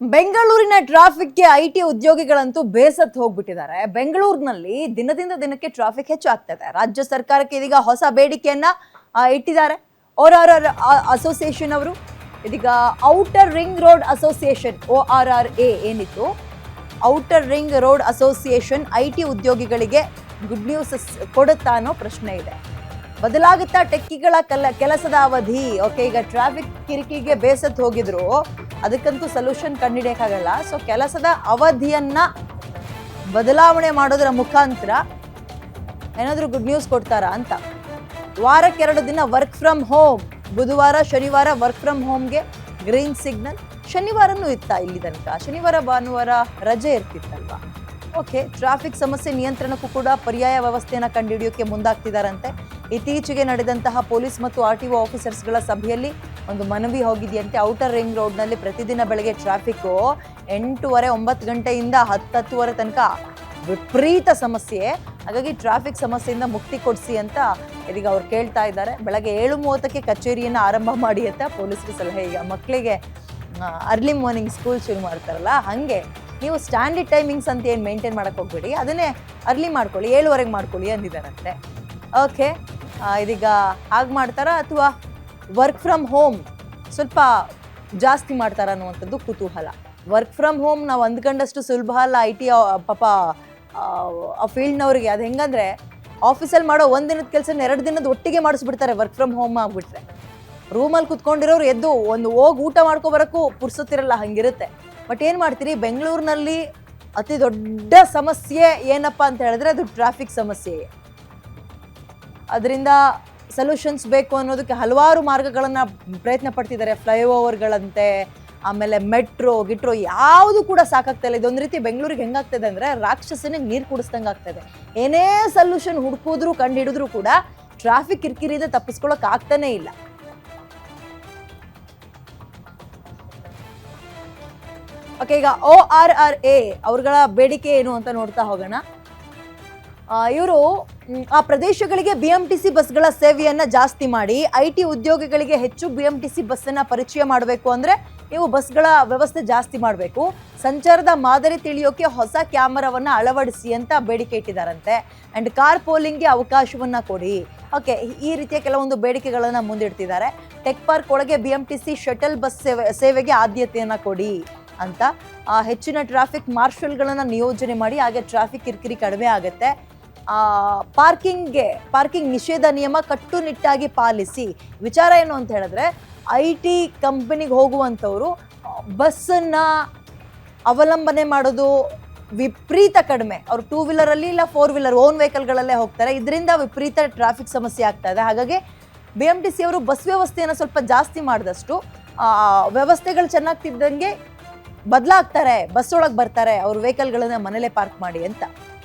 ಬೆಂಗಳೂರಿನ ಟ್ರಾಫಿಕ್ಗೆ ಐಟಿ ಉದ್ಯೋಗಿಗಳಂತೂ ಬೇಸತ್ತು ಹೋಗ್ಬಿಟ್ಟಿದ್ದಾರೆ. ಬೆಂಗಳೂರಿನಲ್ಲಿ ದಿನದಿಂದ ದಿನಕ್ಕೆ ಟ್ರಾಫಿಕ್ ಹೆಚ್ಚಾಗ್ತದೆ. ರಾಜ್ಯ ಸರ್ಕಾರಕ್ಕೆ ಇದೀಗ ಹೊಸ ಬೇಡಿಕೆಯನ್ನ ಇಟ್ಟಿದ್ದಾರೆ. ORR ಅಸೋಸಿಯೇಷನ್ ಅವರು ಇದೀಗ outer ring road association ORRA ಏನಿತ್ತು, outer ring road association IT ಉದ್ಯೋಗಿಗಳಿಗೆ ಗುಡ್ ನ್ಯೂಸ್ ಕೊಡುತ್ತಾ ಅನ್ನೋ ಪ್ರಶ್ನೆ ಇದೆ. ಬದಲಾಗುತ್ತಾ ಟೆಕ್ಕಿಗಳ ಕೆಲಸದ ಅವಧಿ. ಓಕೆ, ಈಗ ಟ್ರಾಫಿಕ್ ಕಿರಿಕಿಗೆ ಬೇಸತ್ತು ಹೋಗಿದ್ರು, ಅದಕ್ಕಂತೂ ಸೊಲ್ಯೂಷನ್ ಕಂಡುಹಿಡಿಯಕ್ಕಾಗಲ್ಲ. ಸೊ ಕೆಲಸದ ಅವಧಿಯನ್ನ ಬದಲಾವಣೆ ಮಾಡೋದ್ರ ಮುಖಾಂತರ ಏನಾದರೂ ಗುಡ್ ನ್ಯೂಸ್ ಕೊಡ್ತಾರಾ ಅಂತ. ವಾರಕ್ಕೆ 2 ದಿನ ವರ್ಕ್ ಫ್ರಮ್ ಹೋಮ್, ಬುಧವಾರ ಶನಿವಾರ ವರ್ಕ್ ಫ್ರಮ್ ಹೋಮ್ಗೆ ಗ್ರೀನ್ ಸಿಗ್ನಲ್. ಶನಿವಾರನೂ ಇತ್ತ ಇಲ್ಲಿ ತನಕ, ಶನಿವಾರ ಭಾನುವಾರ ರಜೆ ಇರ್ತಿತ್ತಲ್ವಾ. ಓಕೆ, ಟ್ರಾಫಿಕ್ ಸಮಸ್ಯೆ ನಿಯಂತ್ರಣಕ್ಕೂ ಕೂಡ ಪರ್ಯಾಯ ವ್ಯವಸ್ಥೆಯನ್ನು ಕಂಡುಹಿಡಿಯೋಕೆ ಮುಂದಾಗ್ತಿದ್ದಾರಂತೆ. ಇತ್ತೀಚೆಗೆ ನಡೆದಂತಹ ಪೊಲೀಸ್ ಮತ್ತು RTO ಆಫೀಸರ್ಸ್ಗಳ ಸಭೆಯಲ್ಲಿ ಒಂದು ಮನವಿ ಹೋಗಿದೆಯಂತೆ. ಔಟರ್ ರಿಂಗ್ ರೋಡ್ನಲ್ಲಿ ಪ್ರತಿದಿನ ಬೆಳಗ್ಗೆ ಟ್ರಾಫಿಕ್ಕು 8:30 9 ಗಂಟೆಯಿಂದ 10-10:30 ತನಕ ವಿಪರೀತ ಸಮಸ್ಯೆ. ಹಾಗಾಗಿ ಟ್ರಾಫಿಕ್ ಸಮಸ್ಯೆಯಿಂದ ಮುಕ್ತಿ ಕೊಡಿಸಿ ಅಂತ ಇದೀಗ ಅವ್ರು ಕೇಳ್ತಾ ಇದ್ದಾರೆ. ಬೆಳಗ್ಗೆ 7:30ಕ್ಕೆ ಕಚೇರಿಯನ್ನು ಆರಂಭ ಮಾಡಿ ಅಂತ ಪೊಲೀಸರು ಸಲಹೆ. ಈಗ ಮಕ್ಕಳಿಗೆ ಅರ್ಲಿ ಮಾರ್ನಿಂಗ್ ಸ್ಕೂಲ್ ಶುರು ಮಾಡ್ತಾರಲ್ಲ, ಹಾಗೆ ನೀವು ಸ್ಟ್ಯಾಂಡರ್ಡ್ ಟೈಮಿಂಗ್ಸ್ ಅಂತ ಏನು ಮೇಂಟೈನ್ ಮಾಡೋಕ್ಕೆ ಹೋಗ್ಬೇಡಿ, ಅದನ್ನೇ ಅರ್ಲಿ ಮಾಡ್ಕೊಳ್ಳಿ, 7:30ಗೆ ಮಾಡ್ಕೊಳ್ಳಿ ಅಂದಿದ್ದಾರಂತೆ. ಓಕೆ, ಇದೀಗ ಹಾಗೆ ಮಾಡ್ತಾರಾ ಅಥವಾ ವರ್ಕ್ ಫ್ರಮ್ ಹೋಮ್ ಸ್ವಲ್ಪ ಜಾಸ್ತಿ ಮಾಡ್ತಾರ ಅನ್ನುವಂಥದ್ದು ಕುತೂಹಲ. ವರ್ಕ್ ಫ್ರಮ್ ಹೋಮ್ ನಾವು ಅಂದ್ಕೊಂಡಷ್ಟು ಸುಲಭ ಅಲ್ಲ. IT ಪಾಪ ಆ ಫೀಲ್ಡ್ನವ್ರಿಗೆ ಅದು ಹೆಂಗಂದ್ರೆ, ಆಫೀಸಲ್ಲಿ ಮಾಡೋ 1 ದಿನದ ಕೆಲಸ 2 ದಿನದ ಒಟ್ಟಿಗೆ ಮಾಡಿಸ್ಬಿಡ್ತಾರೆ ವರ್ಕ್ ಫ್ರಮ್ ಹೋಮ್ ಆಗ್ಬಿಟ್ರೆ. ರೂಮಲ್ಲಿ ಕುತ್ಕೊಂಡಿರೋರು ಎದ್ದು ಹೋಗಿ ಊಟ ಮಾಡ್ಕೊಬರೋಕ್ಕೂ ಪುರ್ಸೊತ್ತಿರಲ್ಲ, ಹಂಗಿರುತ್ತೆ. ಬಟ್ ಏನು ಮಾಡ್ತೀರಿ, ಬೆಂಗಳೂರಿನಲ್ಲಿ ಅತಿ ದೊಡ್ಡ ಸಮಸ್ಯೆ ಏನಪ್ಪ ಅಂತ ಹೇಳಿದ್ರೆ ಅದು ಟ್ರಾಫಿಕ್ ಸಮಸ್ಯೆ. ಅದರಿಂದ ಸೊಲ್ಯೂಷನ್ಸ್ ಬೇಕು ಅನ್ನೋದಕ್ಕೆ ಹಲವಾರು ಮಾರ್ಗಗಳನ್ನು ಪ್ರಯತ್ನ ಪಡ್ತಿದ್ದಾರೆ. ಫ್ಲೈಓವರ್ಗಳಂತೆ, ಆಮೇಲೆ ಮೆಟ್ರೋ ಗಿಟ್ರೋ ಯಾವುದು ಕೂಡ ಸಾಕಾಗ್ತಾ ಇಲ್ಲ. ಇದೊಂದು ರೀತಿ ಬೆಂಗಳೂರಿಗೆ ಹೆಂಗಾಗ್ತದೆ ಅಂದರೆ, ರಾಕ್ಷಸನಿಗೆ ನೀರು ಕುಡಿಸ್ದಂಗೆ ಆಗ್ತದೆ. ಏನೇ ಸೊಲ್ಯೂಷನ್ ಹುಡುಕಿದ್ರು ಕಂಡು ಹಿಡಿದ್ರು ಕೂಡ ಟ್ರಾಫಿಕ್ ಕಿರಿಕಿರಿಯಿಂದ ತಪ್ಪಿಸ್ಕೊಳ್ಳೋಕೆ ಆಗ್ತಾನೇ ಇಲ್ಲ. ಓಕೆ, ಈಗ ORRA ಅವ್ರಗಳ ಬೇಡಿಕೆ ಏನು ಅಂತ ನೋಡ್ತಾ ಹೋಗೋಣ. ಇವರು ಆ ಪ್ರದೇಶಗಳಿಗೆ BMTC ಬಸ್ಗಳ ಸೇವೆಯನ್ನ ಜಾಸ್ತಿ ಮಾಡಿ, IT ಉದ್ಯೋಗಿಗಳಿಗೆ ಹೆಚ್ಚು BMTC ಬಸ್ಸನ್ನ ಪರಿಚಯ ಮಾಡಬೇಕು ಅಂದ್ರೆ ನೀವು ಬಸ್ಗಳ ವ್ಯವಸ್ಥೆ ಜಾಸ್ತಿ ಮಾಡಬೇಕು. ಸಂಚಾರದ ಮಾದರಿ ತಿಳಿಯೋಕೆ ಹೊಸ ಕ್ಯಾಮರಾವನ್ನ ಅಳವಡಿಸಿ ಅಂತ ಬೇಡಿಕೆ ಇಟ್ಟಿದ್ದಾರಂತೆ. ಅಂಡ್ ಕಾರ್ ಪೋಲಿಂಗ್ಗೆ ಅವಕಾಶವನ್ನ ಕೊಡಿ. ಓಕೆ, ಈ ರೀತಿಯ ಕೆಲವೊಂದು ಬೇಡಿಕೆಗಳನ್ನ ಮುಂದಿಡ್ತಿದ್ದಾರೆ. ಟೆಕ್ ಪಾರ್ಕ್ ಒಳಗೆ BMTC ಶಟಲ್ ಬಸ್ ಸೇವೆಗೆ ಆದ್ಯತೆಯನ್ನ ಕೊಡಿ ಅಂತ. ಹೆಚ್ಚಿನ ಟ್ರಾಫಿಕ್ ಮಾರ್ಷಲ್ಗಳನ್ನ ನಿಯೋಜನೆ ಮಾಡಿ, ಹಾಗೆ ಟ್ರಾಫಿಕ್ ಕಿರಿಕಿರಿ ಕಡಿಮೆ ಆಗುತ್ತೆ. ಪಾರ್ಕಿಂಗ್ ನಿಷೇಧ ನಿಯಮ ಕಟ್ಟುನಿಟ್ಟಾಗಿ ಪಾಲಿಸಿ. ವಿಚಾರ ಏನು ಅಂತ ಹೇಳಿದ್ರೆ, IT ಕಂಪನಿಗೆ ಹೋಗುವಂಥವ್ರು ಬಸ್ಸನ್ನು ಅವಲಂಬನೆ ಮಾಡೋದು ವಿಪರೀತ ಕಡಿಮೆ. ಅವರು 2 ವೀಲರಲ್ಲಿ ಇಲ್ಲ 4 ವೀಲರ್ ಓನ್ ವೆಹಿಕಲ್ಗಳಲ್ಲೇ ಹೋಗ್ತಾರೆ. ಇದರಿಂದ ವಿಪರೀತ ಟ್ರಾಫಿಕ್ ಸಮಸ್ಯೆ ಆಗ್ತಾ ಇದೆ. ಹಾಗಾಗಿ BMTC ಅವರು ಬಸ್ ವ್ಯವಸ್ಥೆಯನ್ನು ಸ್ವಲ್ಪ ಜಾಸ್ತಿ ಮಾಡಿದಷ್ಟು ವ್ಯವಸ್ಥೆಗಳು ಚೆನ್ನಾಗ್ತಿದ್ದಂಗೆ ಬದಲಾಗ್ತಾರೆ, ಬಸ್ ಒಳಗೆ ಬರ್ತಾರೆ, ಅವ್ರ ವೆಹಿಕಲ್ಗಳನ್ನ ಮನೇಲೆ ಪಾರ್ಕ್ ಮಾಡಿ ಅಂತ.